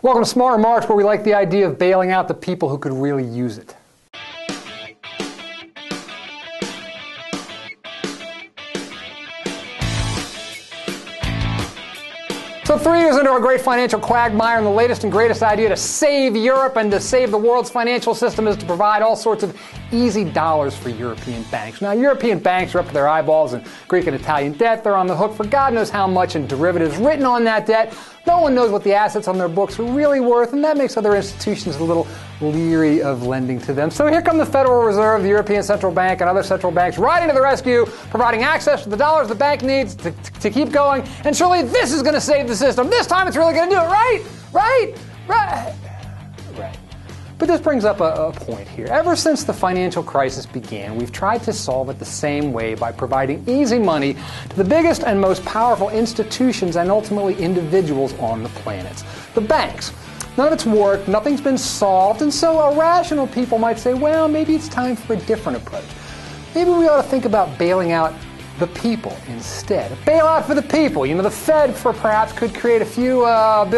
Welcome to Smart Remarks, where we like the idea of bailing out the people who could really use it. So 3 years into our great financial quagmire, and the latest and greatest idea to save Europe and to save the world's financial system is to provide all sorts of easy dollars for European banks. Now, European banks are up to their eyeballs in Greek and Italian debt. They're on the hook for God knows how much in derivatives written on that debt. No one knows what the assets on their books are really worth, and that makes other institutions a little leery of lending to them. So here come the Federal Reserve, the European Central Bank, and other central banks riding to the rescue, providing access to the dollars the bank needs to keep going. And surely this is going to save the system. This time it's really going to do it, right? Right. But this brings up a point here. Ever since the financial crisis began, we've tried to solve it the same way by providing easy money to the biggest and most powerful institutions and ultimately individuals on the planet, the banks. None of it's worked, nothing's been solved, and so irrational people might say, well, maybe it's time for a different approach. Maybe we ought to think about bailing out the people instead. A bailout for the people. You know, the Fed, for perhaps, could create a few $100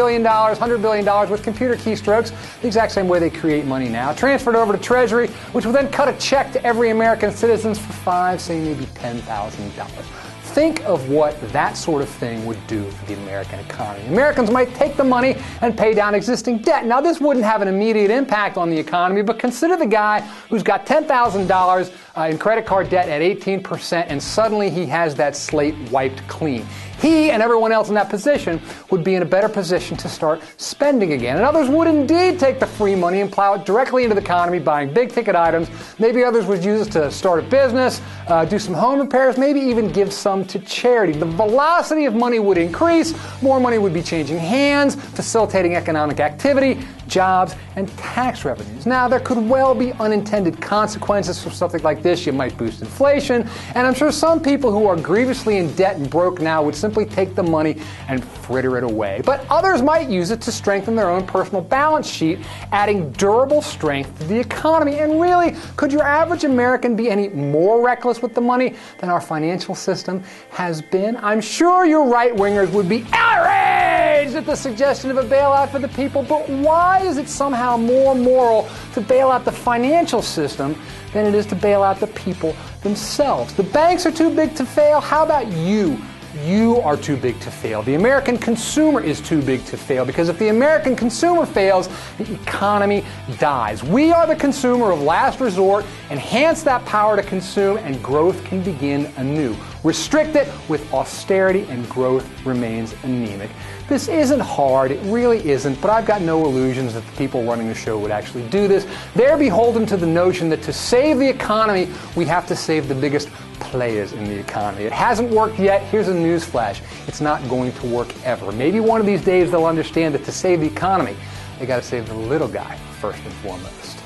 billion with computer keystrokes, the exact same way they create money now, transferred over to Treasury, which will then cut a check to every American citizen for say maybe $10,000. Think of what that sort of thing would do for the American economy. Americans might take the money and pay down existing debt. Now, this wouldn't have an immediate impact on the economy, but consider the guy who's got $10,000 in credit card debt at 18%, and suddenly he has that slate wiped clean. He and everyone else in that position would be in a better position to start spending again. And others would indeed take the free money and plow it directly into the economy, buying big-ticket items. Maybe others would use it to start a business, do some home repairs, maybe even give some to charity. The velocity of money would increase. More money would be changing hands, facilitating economic activity, jobs, and tax revenues. Now, there could well be unintended consequences from something like this. You might boost inflation, and I'm sure some people who are grievously in debt and broke now would simply take the money and fritter it away. But others might use it to strengthen their own personal balance sheet, adding durable strength to the economy. And really, could your average American be any more reckless with the money than our financial system has been? I'm sure your right-wingers would be outraged at the suggestion of a bailout for the people, but why is it somehow more moral to bail out the financial system than it is to bail out the people themselves? The banks are too big to fail. How about you? You are too big to fail. The American consumer is too big to fail, because if the American consumer fails, the economy dies. We are the consumer of last resort. Enhance that power to consume, and growth can begin anew. Restrict it with austerity, and growth remains anemic. This isn't hard, it really isn't, but I've got no illusions that the people running the show would actually do this. They're beholden to the notion that to save the economy, we have to save the biggest players in the economy. It hasn't worked yet. Here's a news flash. It's not going to work ever. Maybe one of these days they'll understand that to save the economy, they got to save the little guy first and foremost.